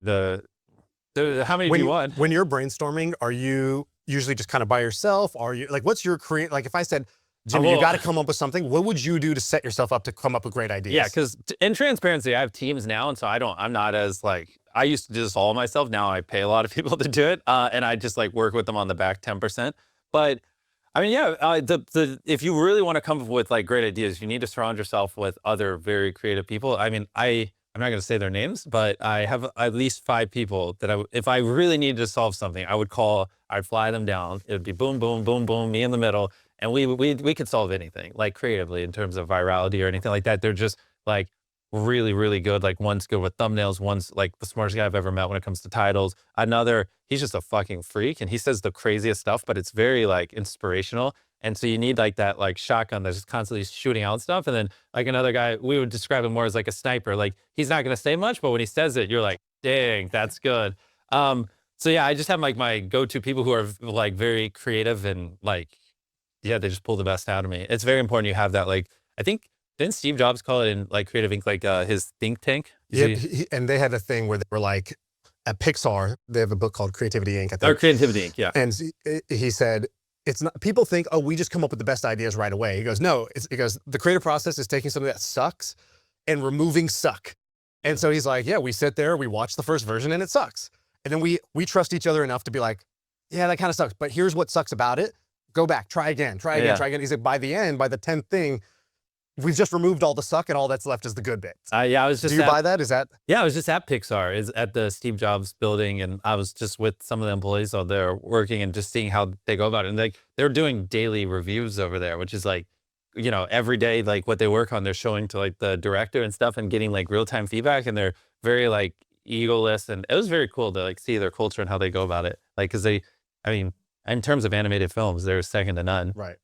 how many do you want? When you're brainstorming, are you usually just kind of by yourself? Are you like, what's your like if I said, Jimmy, you got to come up with something, what would you do to set yourself up to come up with great ideas? Yeah, because in transparency, I have teams now, and so I'm not as like, I used to do this all myself. Now I pay a lot of people to do it, and I just like work with them on the back 10%. But I mean, yeah, if you really want to come up with like great ideas, you need to surround yourself with other very creative people. I mean, I'm not going to say their names, but I have at least 5 people that if I really needed to solve something, I'd fly them down. It would be boom, boom, boom, boom, me in the middle. And we could solve anything, like creatively in terms of virality or anything like that. They're just like really, really good. Like one's good with thumbnails. One's like the smartest guy I've ever met when it comes to titles. Another, he's just a fucking freak and he says the craziest stuff, but it's very like inspirational. And so you need like that like shotgun that's just constantly shooting out stuff. And then like another guy, we would describe him more as like a sniper. Like he's not going to say much, but when he says it, you're like, dang, that's good. So yeah, I just have like my go-to people who are like very creative and like, yeah, they just pull the best out of me. It's very important you have that. Like, I think, didn't Steve Jobs call it in like Creative Inc. like his think tank? Yeah, and they had a thing where they were like, at Pixar, they have a book called Creativity Inc. I think. Or Creativity Inc. Yeah. And he said, it's not, people think, oh, we just come up with the best ideas right away. He goes, no, he goes, the creative process is taking something that sucks and removing suck. And so he's like, yeah, we sit there, we watch the first version and it sucks. And then we trust each other enough to be like, yeah, that kind of sucks. But here's what sucks about it. Go back, try again, try again, try again. He said, by the end, by the 10th thing, we've just removed all the suck and all that's left is the good bits. Yeah, I was just. Do you buy that? Is that? Yeah, I was just at Pixar, is at the Steve Jobs building, and I was just with some of the employees out there working and just seeing how they go about it. And like they're doing daily reviews over there, which is like, you know, every day, like what they work on, they're showing to like the director and stuff and getting like real-time feedback. And they're very like egoless, and it was very cool to like see their culture and how they go about it. Like, cause I mean, in terms of animated films, they're second to none. Right.